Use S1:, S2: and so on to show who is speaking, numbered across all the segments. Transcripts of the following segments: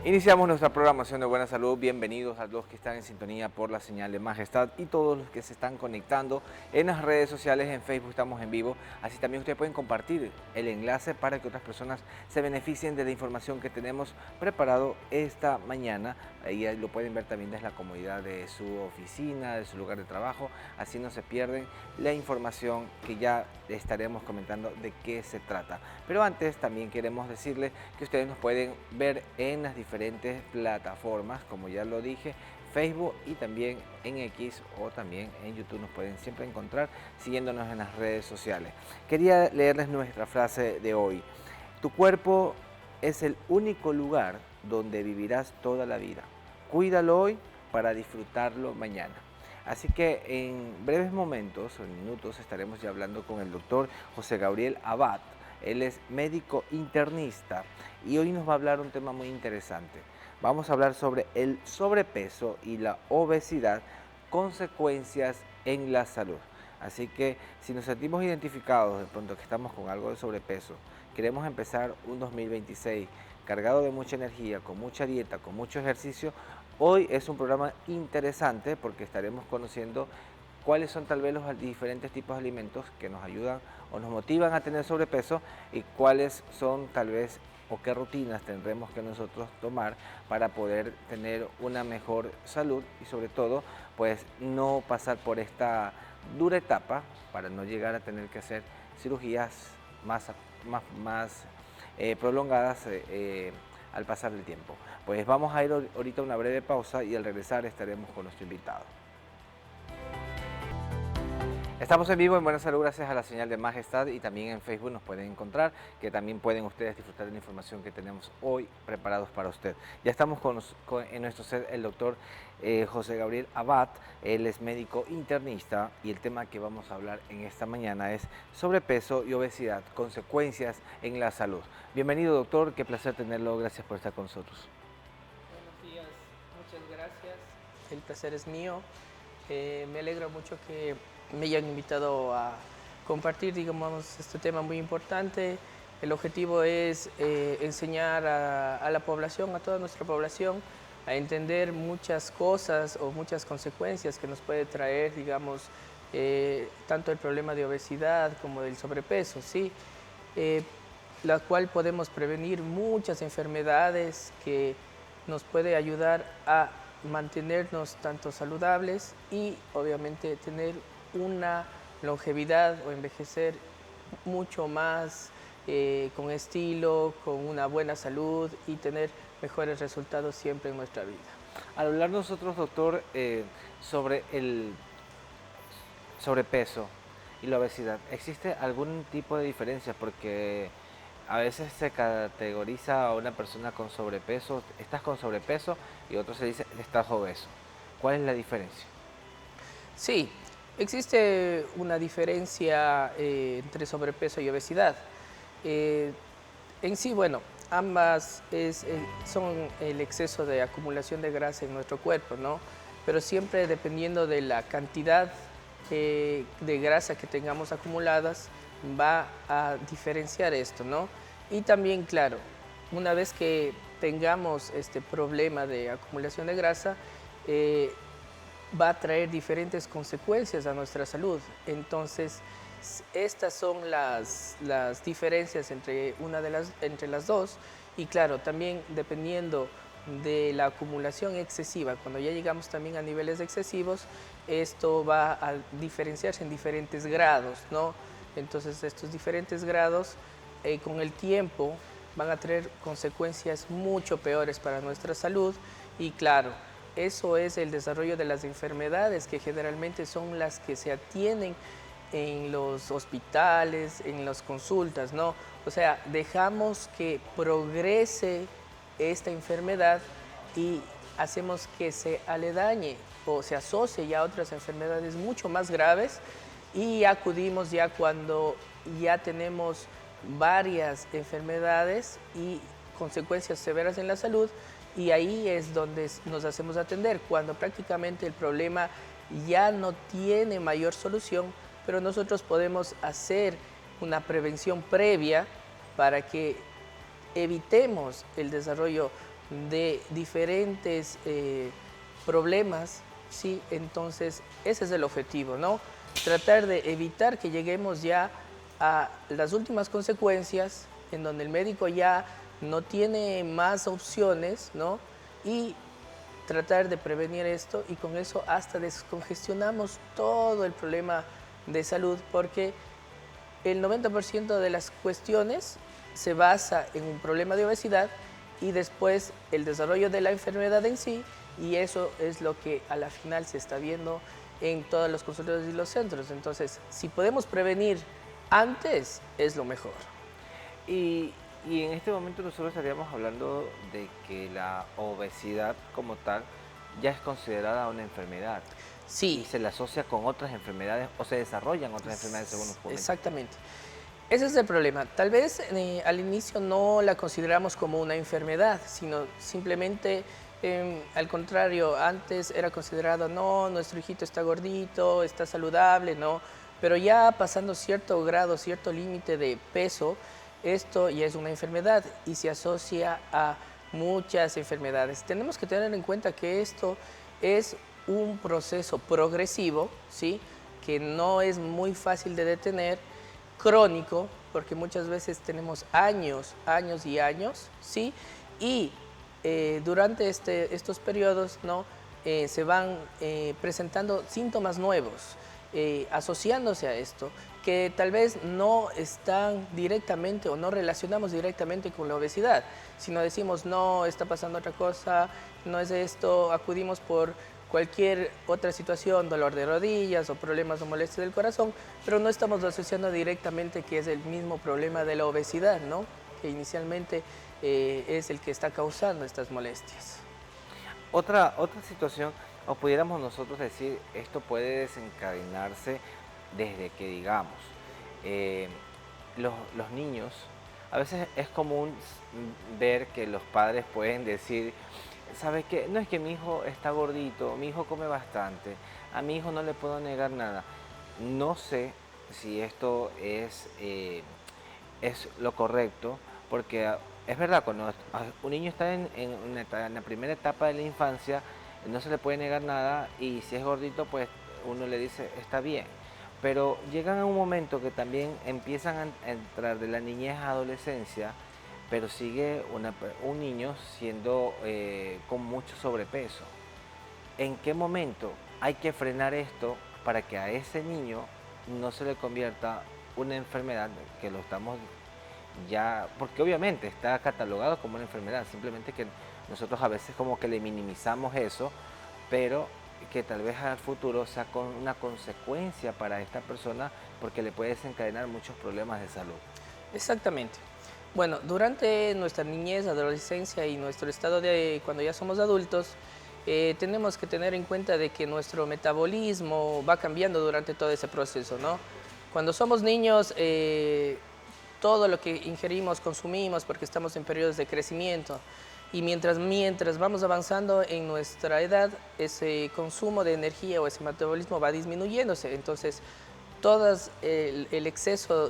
S1: Iniciamos nuestra programación de Buena Salud. Bienvenidos a los que están en sintonía por la señal de Majestad y todos los que se están conectando en las redes sociales. En Facebook estamos en vivo, así también ustedes pueden compartir el enlace para que otras personas se beneficien de la información que tenemos preparado esta mañana. Ahí lo pueden ver también desde la comodidad de su oficina, de su lugar de trabajo, así no se pierden la información que ya estaremos comentando de qué se trata. Pero antes también queremos decirles que ustedes nos pueden ver en las diferentes plataformas, como ya lo dije, Facebook y también en X o también en YouTube nos pueden siempre encontrar siguiéndonos en las redes sociales. Quería leerles nuestra frase de hoy. Tu cuerpo es el único lugar donde vivirás toda la vida. Cuídalo hoy para disfrutarlo mañana. Así que en breves momentos o minutos estaremos ya hablando con el doctor José Gabriel Abad. Él es médico internista y hoy nos va a hablar un tema muy interesante. Vamos a hablar sobre el sobrepeso y la obesidad, consecuencias en la salud. Así que si nos sentimos identificados de pronto que estamos con algo de sobrepeso, queremos empezar un 2026 cargado de mucha energía, con mucha dieta, con mucho ejercicio, hoy es un programa interesante porque estaremos conociendo cuáles son tal vez los diferentes tipos de alimentos que nos ayudan o nos motivan a tener sobrepeso y cuáles son tal vez o qué rutinas tendremos que nosotros tomar para poder tener una mejor salud y sobre todo pues no pasar por esta dura etapa para no llegar a tener que hacer cirugías más prolongadas al pasar del tiempo. Pues vamos a ir ahorita a una breve pausa y al regresar estaremos con nuestro invitado. Estamos en vivo en Buena Salud gracias a la señal de Majestad y también en Facebook nos pueden encontrar, que también pueden ustedes disfrutar de la información que tenemos hoy preparados para usted. Ya estamos en nuestro set el doctor José Gabriel Abad, él es médico internista y el tema que vamos a hablar en esta mañana es sobrepeso y obesidad, consecuencias en la salud. Bienvenido doctor, qué placer tenerlo, gracias por estar con nosotros.
S2: Buenos días, muchas gracias. El placer es mío. Me alegra mucho que me hayan invitado a compartir, digamos, este tema muy importante. El objetivo es enseñar a la población, a toda nuestra población, a entender muchas cosas o muchas consecuencias que nos puede traer, digamos, tanto el problema de obesidad como del sobrepeso, ¿sí? La cual podemos prevenir muchas enfermedades que nos puede ayudar a mantenernos tanto saludables y obviamente tener una longevidad o envejecer mucho más con estilo, con una buena salud y tener mejores resultados siempre en nuestra vida.
S1: Al hablar nosotros, doctor, sobre el sobrepeso y la obesidad, ¿existe algún tipo de diferencia? Porque a veces se categoriza a una persona con sobrepeso, estás con sobrepeso, y otro se dice, estás obeso. ¿Cuál es la diferencia?
S2: Sí, existe una diferencia entre sobrepeso y obesidad. Eh, en sí, bueno, ambas son el exceso de acumulación de grasa en nuestro cuerpo, ¿no? Pero siempre dependiendo de la cantidad de grasa que tengamos acumuladas, va a diferenciar esto, ¿no? Y también, claro, una vez que tengamos este problema de acumulación de grasa, va a traer diferentes consecuencias a nuestra salud. Entonces, estas son las diferencias entre las dos. Y claro, también dependiendo de la acumulación excesiva, cuando ya llegamos también a niveles excesivos, esto va a diferenciarse en diferentes grados, ¿no? Entonces, estos diferentes grados, con el tiempo, van a traer consecuencias mucho peores para nuestra salud y claro, eso es el desarrollo de las enfermedades que generalmente son las que se atienden en los hospitales, en las consultas, ¿no? O sea, dejamos que progrese esta enfermedad y hacemos que se aledañe o se asocie ya a otras enfermedades mucho más graves y acudimos ya cuando ya tenemos varias enfermedades y consecuencias severas en la salud y ahí es donde nos hacemos atender, cuando prácticamente el problema ya no tiene mayor solución, pero nosotros podemos hacer una prevención previa para que evitemos el desarrollo de diferentes problemas, ¿sí? Entonces, ese es el objetivo, ¿no? Tratar de evitar que lleguemos ya a las últimas consecuencias, en donde el médico ya no tiene más opciones, ¿no? Y tratar de prevenir esto, y con eso hasta descongestionamos todo el problema de salud, porque el 90% de las cuestiones se basa en un problema de obesidad y después el desarrollo de la enfermedad en sí, y eso es lo que a la final se está viendo en todos los consultorios y los centros. Entonces, si podemos prevenir antes, es lo mejor.
S1: Y, y en este momento nosotros estaríamos hablando de que la obesidad como tal ya es considerada una enfermedad y
S2: Sí,
S1: se la asocia con otras enfermedades o se desarrollan otras enfermedades según nos comentas.
S2: exactamente. Ese es el problema. Tal vez al inicio no la consideramos como una enfermedad, sino simplemente, al contrario, antes era considerado, no, nuestro hijito está gordito, está saludable, no. Pero ya pasando cierto grado, cierto límite de peso, esto ya es una enfermedad y se asocia a muchas enfermedades. Tenemos que tener en cuenta que esto es un proceso progresivo, ¿sí? Que no es muy fácil de detener, crónico, porque muchas veces tenemos años, años y años, ¿sí? Y durante estos periodos, ¿no? Se van presentando síntomas nuevos, asociándose a esto, que tal vez no están directamente o no relacionamos directamente con la obesidad, sino decimos, no, está pasando otra cosa, no es esto, acudimos por cualquier otra situación, dolor de rodillas o problemas o molestias del corazón, pero no estamos asociando directamente que es el mismo problema de la obesidad, ¿no? Que inicialmente es el que está causando estas molestias.
S1: Otra situación, o pudiéramos nosotros decir, esto puede desencadenarse desde que, digamos, eh, los niños, a veces es común ver que los padres pueden decir, ¿sabes qué? No es que mi hijo está gordito, mi hijo come bastante, a mi hijo no le puedo negar nada. No sé si esto es lo correcto, porque es verdad, cuando un niño está en la primera etapa de la infancia, no se le puede negar nada y si es gordito, pues uno le dice, está bien. Pero llegan a un momento que también empiezan a entrar de la niñez a adolescencia, pero sigue un niño siendo con mucho sobrepeso. ¿En qué momento hay que frenar esto para que a ese niño no se le convierta una enfermedad que lo estamos ya, porque obviamente está catalogado como una enfermedad, simplemente que nosotros a veces como que le minimizamos eso, pero que tal vez al futuro sea con una consecuencia para esta persona porque le puede desencadenar muchos problemas de salud?
S2: Exactamente. Bueno, durante nuestra niñez, adolescencia y nuestro estado de cuando ya somos adultos, tenemos que tener en cuenta de que nuestro metabolismo va cambiando durante todo ese proceso, ¿no? Cuando somos niños, todo lo que ingerimos, consumimos, porque estamos en periodos de crecimiento. Y mientras vamos avanzando en nuestra edad, ese consumo de energía o ese metabolismo va disminuyéndose. Entonces, todo el exceso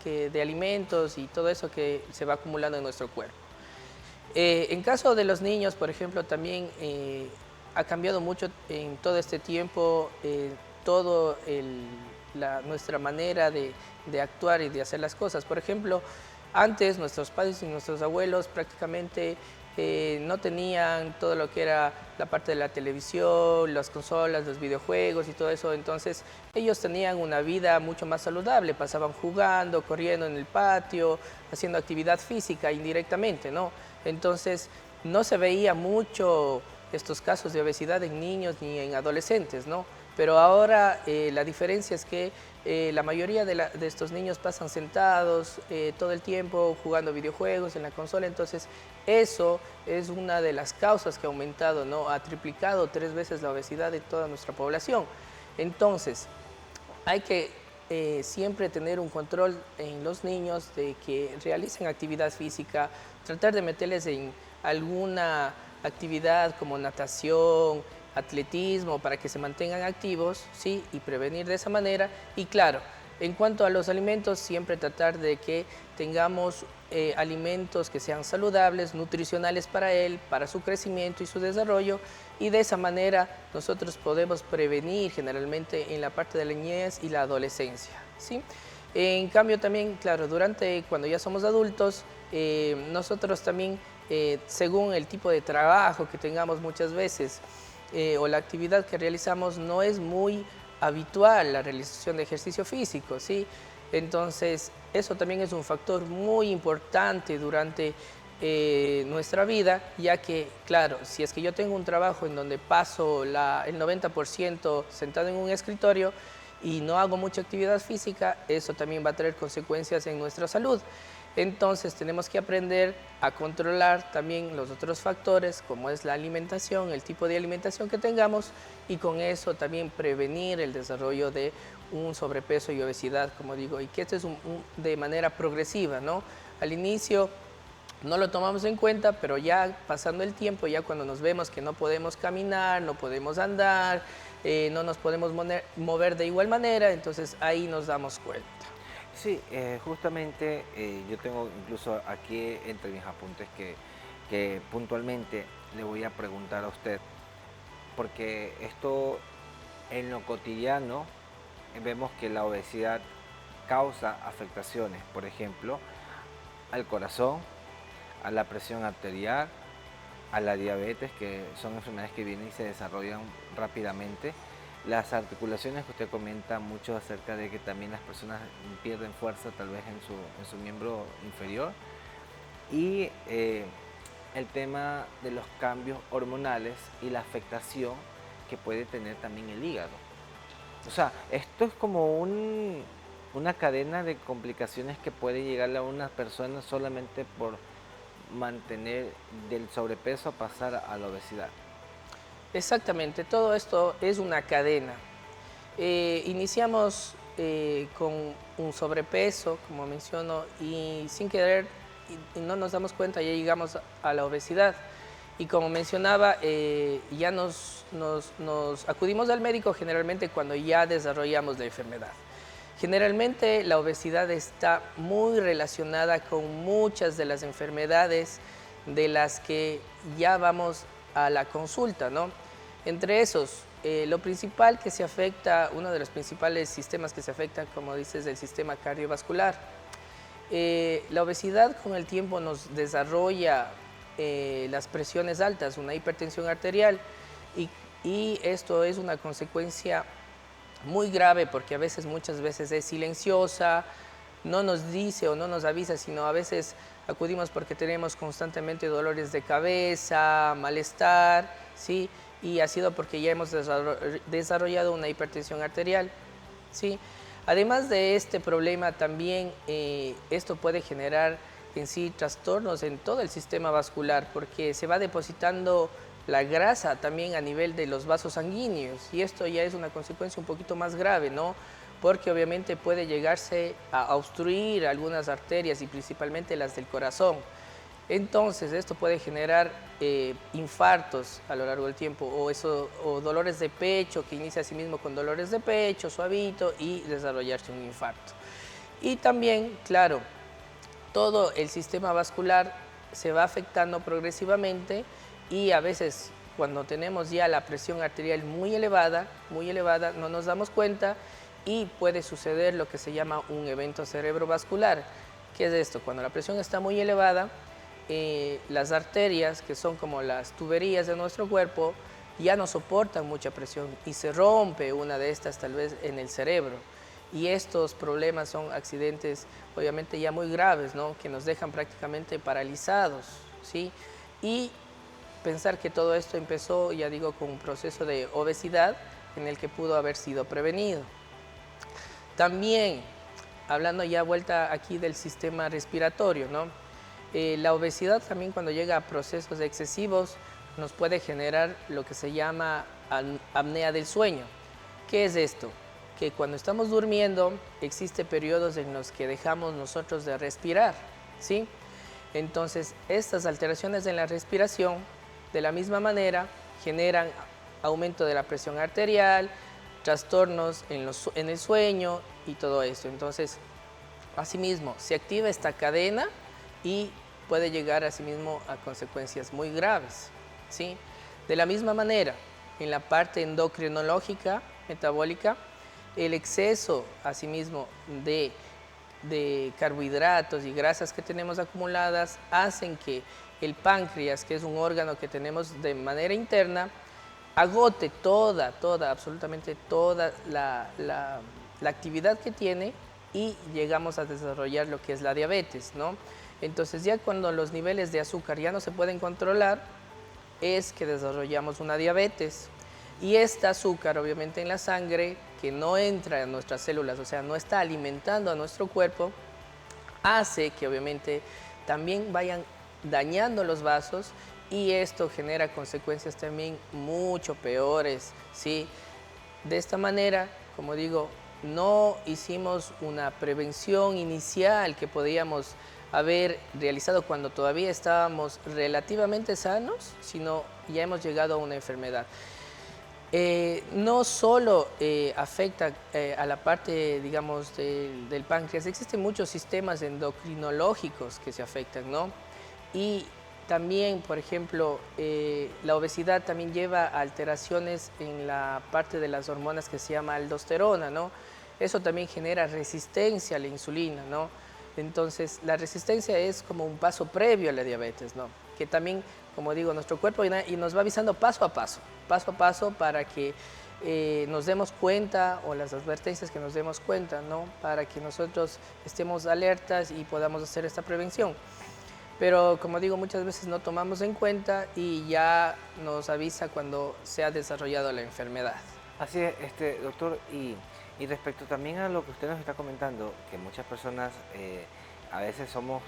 S2: de alimentos y todo eso que se va acumulando en nuestro cuerpo. En caso de los niños, por ejemplo, también ha cambiado mucho en todo este tiempo todo nuestra manera de actuar y de hacer las cosas. Por ejemplo, antes nuestros padres y nuestros abuelos prácticamente no tenían todo lo que era la parte de la televisión, las consolas, los videojuegos y todo eso. Entonces ellos tenían una vida mucho más saludable, pasaban jugando, corriendo en el patio, haciendo actividad física indirectamente, ¿no? Entonces no se veía mucho estos casos de obesidad en niños ni en adolescentes, ¿no? Pero ahora la diferencia es que la mayoría de estos niños pasan sentados todo el tiempo jugando videojuegos en la consola, entonces eso es una de las causas que ha aumentado, ¿no? Ha triplicado 3 veces la obesidad de toda nuestra población. Entonces, hay que siempre tener un control en los niños de que realicen actividad física, tratar de meterles en alguna actividad como natación, atletismo, para que se mantengan activos, ¿sí? Y prevenir de esa manera. Y claro, En cuanto a los alimentos, siempre tratar de que tengamos alimentos que sean saludables, nutricionales para él, para su crecimiento y su desarrollo, y de esa manera nosotros podemos prevenir generalmente en la parte de la niñez y la adolescencia, ¿sí? En cambio también, claro, cuando ya somos adultos, nosotros también, según el tipo de trabajo que tengamos muchas veces, o la actividad que realizamos, no es muy habitual la realización de ejercicio físico, ¿sí? Entonces, eso también es un factor muy importante durante nuestra vida, ya que, claro, si es que yo tengo un trabajo en donde paso el 90% sentado en un escritorio y no hago mucha actividad física, eso también va a traer consecuencias en nuestra salud. Entonces tenemos que aprender a controlar también los otros factores, como es la alimentación, el tipo de alimentación que tengamos, y con eso también prevenir el desarrollo de un sobrepeso y obesidad, como digo, y que esto es de manera progresiva, ¿no? Al inicio no lo tomamos en cuenta, pero ya pasando el tiempo, ya cuando nos vemos que no podemos caminar, no podemos andar, no nos podemos mover de igual manera, entonces ahí nos damos cuenta.
S1: Sí, justamente yo tengo incluso aquí entre mis apuntes que puntualmente le voy a preguntar a usted, porque esto en lo cotidiano vemos que la obesidad causa afectaciones, por ejemplo, al corazón, a la presión arterial, a la diabetes, que son enfermedades que vienen y se desarrollan rápidamente. Las articulaciones que usted comenta mucho acerca de que también las personas pierden fuerza tal vez en su miembro inferior. Y el tema de los cambios hormonales y la afectación que puede tener también el hígado. O sea, esto es como una cadena de complicaciones que puede llegarle a una persona solamente por mantener del sobrepeso a pasar a la obesidad.
S2: Exactamente, todo esto es una cadena. Iniciamos con un sobrepeso, como menciono, y sin querer, y no nos damos cuenta, ya llegamos a la obesidad. Y como mencionaba, ya nos acudimos al médico generalmente cuando ya desarrollamos la enfermedad. Generalmente la obesidad está muy relacionada con muchas de las enfermedades de las que ya vamos a la consulta, ¿no? Entre esos, lo principal que se afecta, uno de los principales sistemas que se afecta, como dices, el sistema cardiovascular. La obesidad con el tiempo nos desarrolla las presiones altas, una hipertensión arterial, y esto es una consecuencia muy grave porque muchas veces es silenciosa, no nos dice o no nos avisa, sino a veces acudimos porque tenemos constantemente dolores de cabeza, malestar, ¿sí? Y ha sido porque ya hemos desarrollado una hipertensión arterial, ¿sí? Además de este problema, también esto puede generar en sí trastornos en todo el sistema vascular porque se va depositando la grasa también a nivel de los vasos sanguíneos, y esto ya es una consecuencia un poquito más grave, ¿no? Porque obviamente puede llegarse a obstruir algunas arterias y principalmente las del corazón. Entonces esto puede generar infartos a lo largo del tiempo, o dolores de pecho, que inicia así mismo con dolores de pecho, suavito, y desarrollarse un infarto. Y también, claro, todo el sistema vascular se va afectando progresivamente, y a veces cuando tenemos ya la presión arterial muy elevada, no nos damos cuenta y puede suceder lo que se llama un evento cerebrovascular. ¿Qué es esto? Cuando la presión está muy elevada, las arterias, que son como las tuberías de nuestro cuerpo, ya no soportan mucha presión y se rompe una de estas tal vez en el cerebro. Y estos problemas son accidentes obviamente ya muy graves, ¿no? Que nos dejan prácticamente paralizados, ¿sí? Y pensar que todo esto empezó, ya digo, con un proceso de obesidad en el que pudo haber sido prevenido. También, hablando ya vuelta aquí del sistema respiratorio, ¿no? La obesidad también, cuando llega a procesos excesivos, nos puede generar lo que se llama apnea del sueño. ¿Qué es esto? Que cuando estamos durmiendo existen periodos en los que dejamos nosotros de respirar, ¿sí? Entonces, estas alteraciones en la respiración, de la misma manera, generan aumento de la presión arterial, trastornos en el sueño y todo esto. Entonces, asimismo, se activa esta cadena y puede llegar asimismo a consecuencias muy graves, ¿sí? De la misma manera, en la parte endocrinológica, metabólica, el exceso asimismo de carbohidratos y grasas que tenemos acumuladas hacen que el páncreas, que es un órgano que tenemos de manera interna, agote absolutamente toda la actividad que tiene y llegamos a desarrollar lo que es la diabetes, ¿no? Entonces ya cuando los niveles de azúcar ya no se pueden controlar, es que desarrollamos una diabetes. Y este azúcar, obviamente, en la sangre, que no entra en nuestras células, o sea, no está alimentando a nuestro cuerpo, hace que obviamente también vayan dañando los vasos y esto genera consecuencias también mucho peores, ¿sí? De esta manera, como digo, no hicimos una prevención inicial que podíamos haber realizado cuando todavía estábamos relativamente sanos, sino ya hemos llegado a una enfermedad. No solo afecta a la parte, digamos, del páncreas, existen muchos sistemas endocrinológicos que se afectan, ¿no? Y también, por ejemplo, la obesidad también lleva a alteraciones en la parte de las hormonas que se llama aldosterona, ¿no? Eso también genera resistencia a la insulina, ¿no? Entonces, la resistencia es como un paso previo a la diabetes, ¿no? Que también, como digo, nuestro cuerpo y nos va avisando paso a paso para que nos demos cuenta o las advertencias que nos demos cuenta, ¿no? Para que nosotros estemos alertas y podamos hacer esta prevención. Pero, como digo, muchas veces no tomamos en cuenta y ya nos avisa cuando se ha desarrollado la enfermedad.
S1: Así es, doctor, y respecto también a lo que usted nos está comentando, que muchas personas a veces somos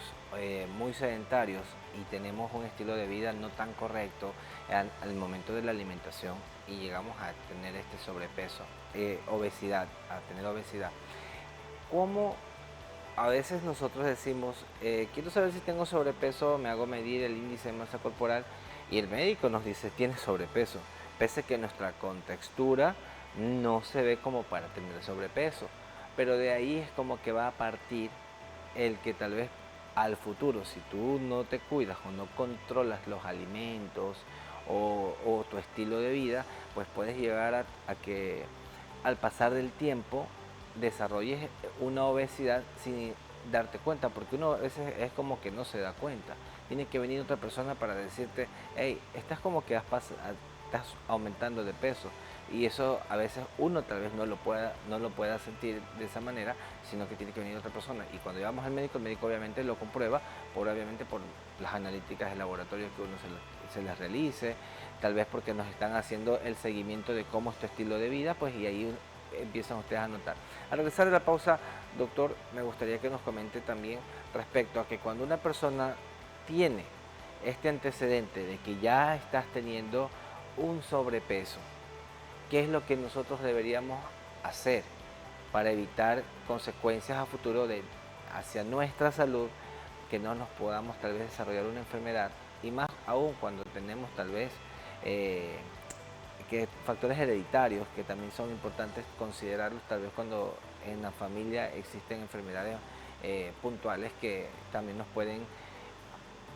S1: muy sedentarios y tenemos un estilo de vida no tan correcto al momento de la alimentación y llegamos a tener este sobrepeso, obesidad, a tener obesidad. ¿Cómo a veces nosotros decimos, quiero saber si tengo sobrepeso, me hago medir el índice de masa corporal y el médico nos dice, tienes sobrepeso, pese a que nuestra contextura no se ve como para tener sobrepeso, pero de ahí es como que va a partir el que tal vez al futuro, si tú no te cuidas o no controlas los alimentos o tu estilo de vida, pues puedes llegar a que al pasar del tiempo desarrolles una obesidad sin darte cuenta, porque uno a veces es como que no se da cuenta. Tiene que venir otra persona para decirte, hey, estás como que estás aumentando de peso. Y eso a veces uno tal vez no lo pueda sentir de esa manera, sino que tiene que venir otra persona. Y cuando llevamos al médico, el médico obviamente lo comprueba, obviamente por las analíticas de laboratorio que uno se les realice, tal vez porque nos están haciendo el seguimiento de cómo es tu estilo de vida, pues y ahí empiezan ustedes a notar. Al regresar de la pausa, doctor, me gustaría que nos comente también respecto a que cuando una persona tiene este antecedente de que ya estás teniendo un sobrepeso, ¿qué es lo que nosotros deberíamos hacer para evitar consecuencias a futuro hacia nuestra salud, que no nos podamos tal vez desarrollar una enfermedad y más aún cuando tenemos tal vez que factores hereditarios que también son importantes considerarlos tal vez cuando en la familia existen enfermedades puntuales que también nos pueden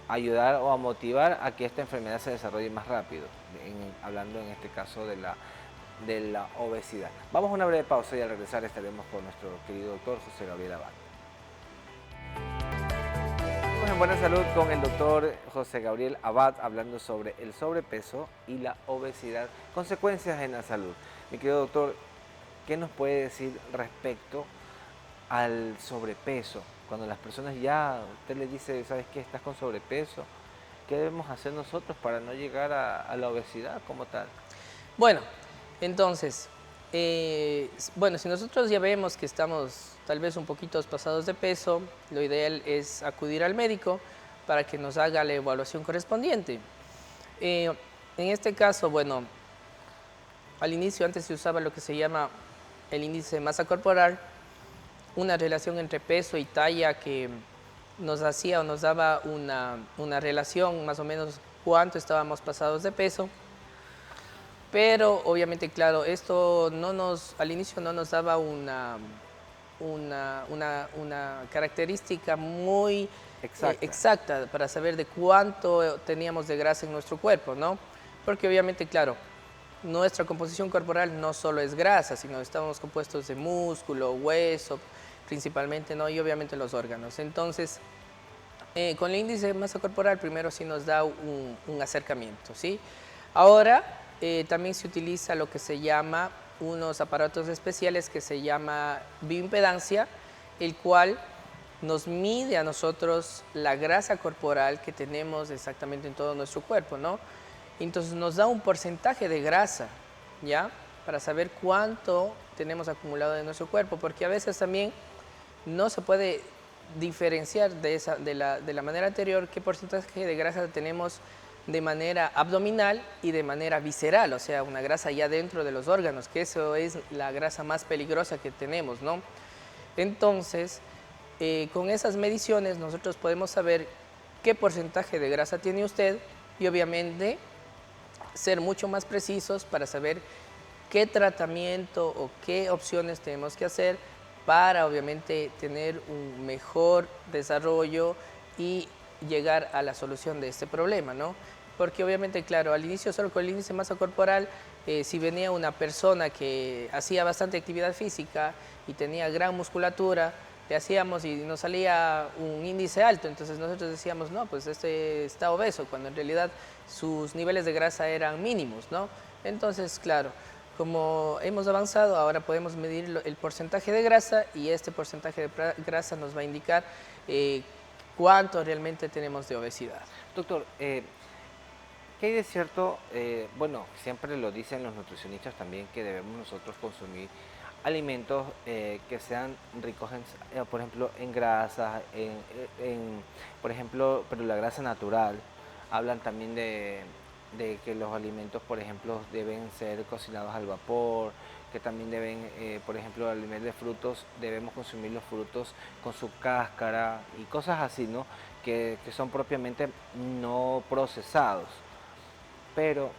S1: ayudar o a motivar a que esta enfermedad se desarrolle más rápido, hablando en este caso de la obesidad. Vamos a una breve pausa y al regresar estaremos con nuestro querido doctor José Gabriel Abad. Estamos en Buena Salud con el doctor José Gabriel Abad hablando sobre el sobrepeso y la obesidad, consecuencias en la salud. Mi querido doctor, ¿qué nos puede decir respecto al sobrepeso? Cuando las personas usted le dice, ¿sabes qué? Estás con sobrepeso, ¿qué debemos hacer nosotros para no llegar a la obesidad como tal?
S2: Bueno, entonces, si nosotros ya vemos que estamos tal vez un poquito pasados de peso, lo ideal es acudir al médico para que nos haga la evaluación correspondiente. En este caso, bueno, al inicio antes se usaba lo que se llama el índice de masa corporal, una relación entre peso y talla que nos hacía o nos daba una relación más o menos cuánto estábamos pasados de peso. Pero obviamente, claro, esto al inicio no nos daba una característica muy
S1: Exacta.
S2: exacta para saber de cuánto teníamos de grasa en nuestro cuerpo, ¿no? Porque obviamente, claro, nuestra composición corporal no solo es grasa, sino estamos compuestos de músculo, hueso, principalmente, ¿no? Y obviamente los órganos. Entonces, con el índice de masa corporal primero sí nos da un acercamiento, ¿sí? Ahora también se utiliza lo que se llama unos aparatos especiales que se llama bioimpedancia, el cual nos mide a nosotros la grasa corporal que tenemos exactamente en todo nuestro cuerpo, ¿no? Entonces nos da un porcentaje de grasa, ¿ya? Para saber cuánto tenemos acumulado en nuestro cuerpo, porque a veces también no se puede diferenciar de la manera anterior qué porcentaje de grasa tenemos de manera abdominal y de manera visceral, o sea, una grasa ya dentro de los órganos, que eso es la grasa más peligrosa que tenemos, ¿no? Entonces, con esas mediciones nosotros podemos saber qué porcentaje de grasa tiene usted y obviamente ser mucho más precisos para saber qué tratamiento o qué opciones tenemos que hacer para obviamente tener un mejor desarrollo y llegar a la solución de este problema, ¿no? Porque obviamente, claro, al inicio solo con el índice de masa corporal, si venía una persona que hacía bastante actividad física y tenía gran musculatura, le hacíamos y nos salía un índice alto, entonces nosotros decíamos, no, pues este está obeso, cuando en realidad sus niveles de grasa eran mínimos, ¿no? Entonces, claro, como hemos avanzado, ahora podemos medir el porcentaje de grasa y este porcentaje de grasa nos va a indicar cuánto realmente tenemos de obesidad.
S1: Doctor, ¿qué hay de cierto? Bueno, siempre lo dicen los nutricionistas también que debemos nosotros consumir alimentos que sean ricos, por ejemplo, en grasas, por ejemplo, pero la grasa natural. Hablan también de que los alimentos, por ejemplo, deben ser cocinados al vapor, que también deben, por ejemplo, al nivel de frutos, debemos consumir los frutos con su cáscara y cosas así, ¿no? Que son propiamente no procesados. Pero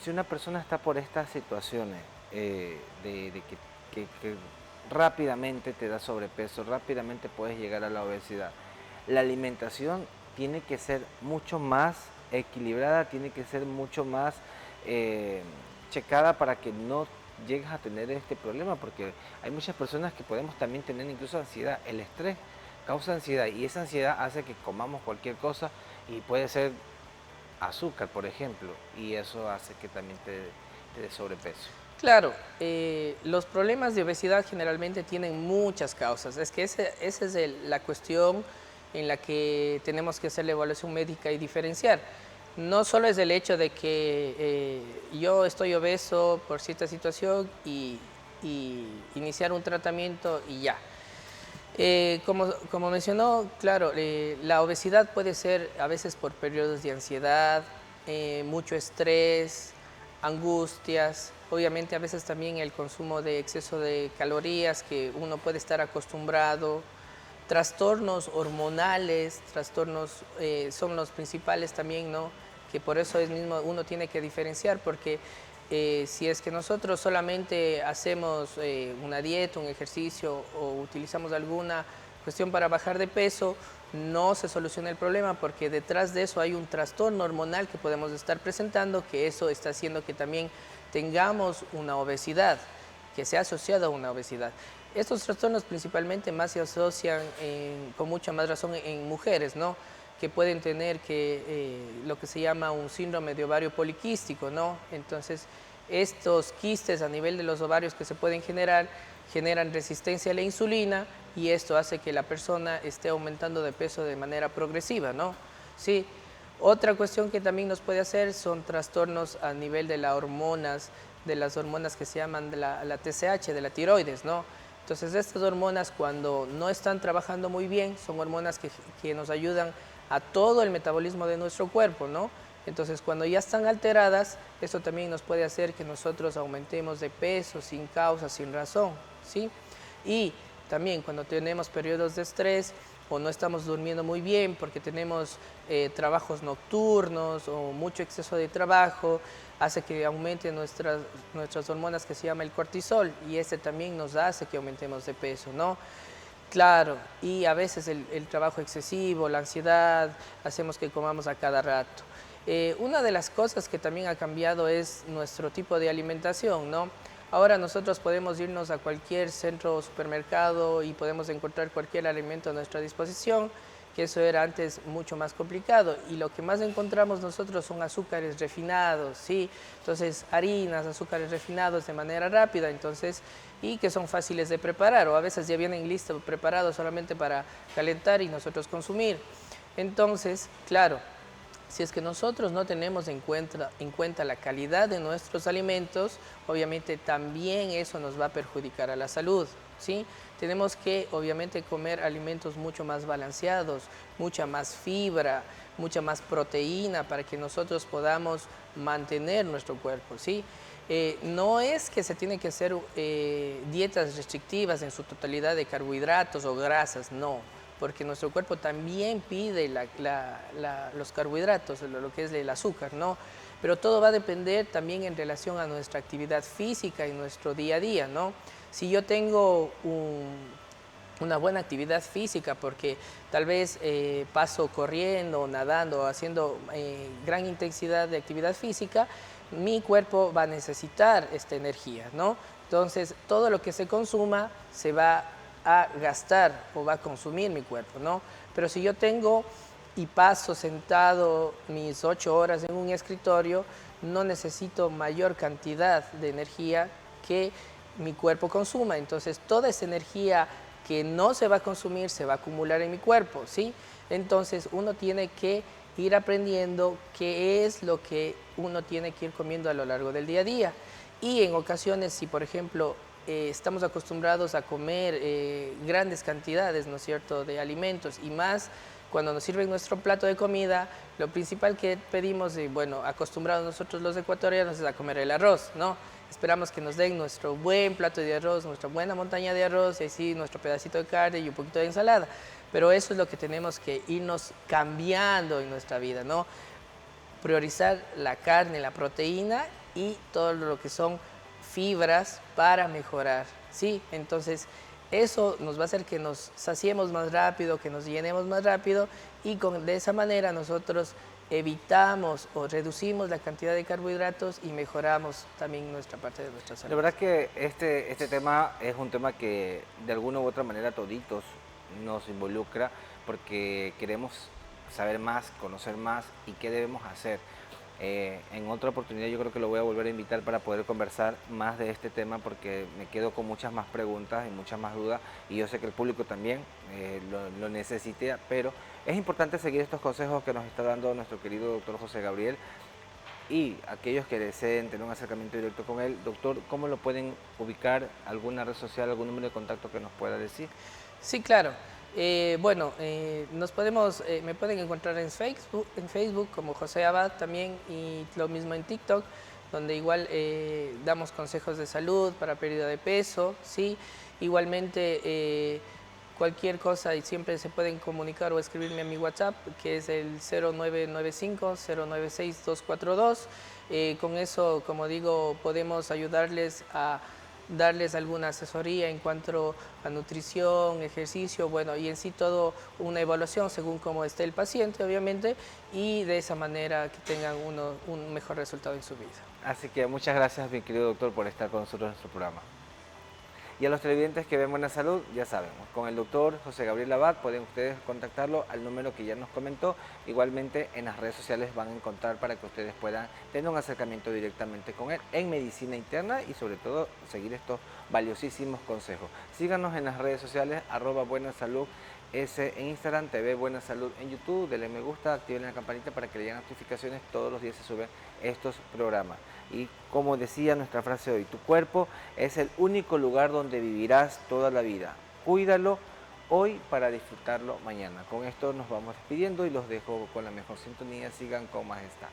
S1: si una persona está por estas situaciones de que rápidamente te da sobrepeso, rápidamente puedes llegar a la obesidad, la alimentación tiene que ser mucho más equilibrada, tiene que ser mucho más checada para que no llegues a tener este problema, porque hay muchas personas que podemos también tener incluso ansiedad. El estrés causa ansiedad y esa ansiedad hace que comamos cualquier cosa y puede ser azúcar, por ejemplo, y eso hace que también te dé sobrepeso.
S2: Claro, los problemas de obesidad generalmente tienen muchas causas. Es que esa es la cuestión en la que tenemos que hacer la evaluación médica y diferenciar. No solo es el hecho de que yo estoy obeso por cierta situación y iniciar un tratamiento y ya. Como mencionó, claro, la obesidad puede ser a veces por periodos de ansiedad, mucho estrés, angustias, obviamente a veces también el consumo de exceso de calorías que uno puede estar acostumbrado, trastornos hormonales, trastornos son los principales también, ¿no? Que por eso es mismo uno tiene que diferenciar porque si es que nosotros solamente hacemos una dieta, un ejercicio o utilizamos alguna cuestión para bajar de peso, no se soluciona el problema porque detrás de eso hay un trastorno hormonal que podemos estar presentando, que eso está haciendo que también tengamos una obesidad, que sea asociada a una obesidad. Estos trastornos principalmente más se asocian con mucha más razón en mujeres, ¿no? Que pueden tener lo que se llama un síndrome de ovario poliquístico, ¿no? Entonces, estos quistes a nivel de los ovarios que se pueden generar, generan resistencia a la insulina y esto hace que la persona esté aumentando de peso de manera progresiva, ¿no? Sí. Otra cuestión que también nos puede hacer son trastornos a nivel de de las hormonas que se llaman de la TSH, de la tiroides, ¿no? Entonces, estas hormonas cuando no están trabajando muy bien, son hormonas que nos ayudan a todo el metabolismo de nuestro cuerpo, ¿no? Entonces, cuando ya están alteradas, eso también nos puede hacer que nosotros aumentemos de peso sin causa, sin razón, ¿sí? Y también cuando tenemos periodos de estrés, o no estamos durmiendo muy bien porque tenemos trabajos nocturnos o mucho exceso de trabajo, hace que aumente nuestras hormonas que se llama el cortisol y ese también nos hace que aumentemos de peso, ¿no? Claro, y a veces el trabajo excesivo, la ansiedad, hacemos que comamos a cada rato. Una de las cosas que también ha cambiado es nuestro tipo de alimentación, ¿no? Ahora nosotros podemos irnos a cualquier centro o supermercado y podemos encontrar cualquier alimento a nuestra disposición, que eso era antes mucho más complicado. Y lo que más encontramos nosotros son azúcares refinados, ¿sí? Entonces, harinas, azúcares refinados de manera rápida, entonces, y que son fáciles de preparar, o a veces ya vienen listos, preparados solamente para calentar y nosotros consumir. Entonces, claro, si es que nosotros no tenemos en cuenta la calidad de nuestros alimentos, obviamente también eso nos va a perjudicar a la salud, ¿sí? Tenemos que, obviamente, comer alimentos mucho más balanceados, mucha más fibra, mucha más proteína para que nosotros podamos mantener nuestro cuerpo, ¿sí? No es que se tienen que hacer dietas restrictivas en su totalidad de carbohidratos o grasas, no, porque nuestro cuerpo también pide los carbohidratos, lo que es el azúcar, ¿no? Pero todo va a depender también en relación a nuestra actividad física y nuestro día a día, ¿no? Si yo tengo una buena actividad física, porque tal vez paso corriendo, nadando, haciendo gran intensidad de actividad física, mi cuerpo va a necesitar esta energía, ¿no? Entonces, todo lo que se consuma se va a gastar o va a consumir mi cuerpo, ¿no? Pero si yo tengo y paso sentado mis 8 horas en un escritorio, no necesito mayor cantidad de energía que mi cuerpo consuma. Entonces, toda esa energía que no se va a consumir se va a acumular en mi cuerpo, ¿sí? Entonces, uno tiene que ir aprendiendo qué es lo que uno tiene que ir comiendo a lo largo del día a día. Y en ocasiones, si por ejemplo estamos acostumbrados a comer grandes cantidades, ¿no es cierto?, de alimentos y más cuando nos sirven nuestro plato de comida, lo principal que pedimos, y bueno, acostumbrados nosotros los ecuatorianos es a comer el arroz, ¿no? Esperamos que nos den nuestro buen plato de arroz, nuestra buena montaña de arroz y así nuestro pedacito de carne y un poquito de ensalada. Pero eso es lo que tenemos que irnos cambiando en nuestra vida, ¿no? Priorizar la carne, la proteína y todo lo que son fibras para mejorar, ¿sí? Entonces, eso nos va a hacer que nos saciemos más rápido, que nos llenemos más rápido y de esa manera nosotros evitamos o reducimos la cantidad de carbohidratos y mejoramos también nuestra parte de nuestra salud.
S1: La verdad que este tema es un tema que de alguna u otra manera toditos nos involucra porque queremos saber más, conocer más y qué debemos hacer. En otra oportunidad yo creo que lo voy a volver a invitar para poder conversar más de este tema porque me quedo con muchas más preguntas y muchas más dudas y yo sé que el público también lo necesita, pero es importante seguir estos consejos que nos está dando nuestro querido doctor José Gabriel y aquellos que deseen tener un acercamiento directo con él. Doctor, ¿cómo lo pueden ubicar? ¿Alguna red social, algún número de contacto que nos pueda decir?
S2: Sí, claro. Bueno, me pueden encontrar en Facebook como José Abad también y lo mismo en TikTok, donde igual damos consejos de salud para pérdida de peso, ¿sí? Igualmente, cualquier cosa y siempre se pueden comunicar o escribirme a mi WhatsApp, que es el 0995-096-242. Con eso, como digo, podemos ayudarles a darles alguna asesoría en cuanto a nutrición, ejercicio, bueno, y en sí todo una evaluación según cómo esté el paciente, obviamente, y de esa manera que tengan un mejor resultado en su vida.
S1: Así que muchas gracias, mi querido doctor, por estar con nosotros en nuestro programa. Y a los televidentes que ven Buena Salud, ya saben, con el doctor José Gabriel Abad pueden ustedes contactarlo al número que ya nos comentó. Igualmente en las redes sociales van a encontrar para que ustedes puedan tener un acercamiento directamente con él en medicina interna y sobre todo seguir estos valiosísimos consejos. Síganos en las redes sociales, @buenasalud en Instagram, TV Buena Salud en YouTube, denle me gusta, activen la campanita para que le lleguen notificaciones, todos los días se suben estos programas. Y como decía nuestra frase de hoy, tu cuerpo es el único lugar donde vivirás toda la vida. Cuídalo hoy para disfrutarlo mañana. Con esto nos vamos despidiendo y los dejo con la mejor sintonía. Sigan con majestad.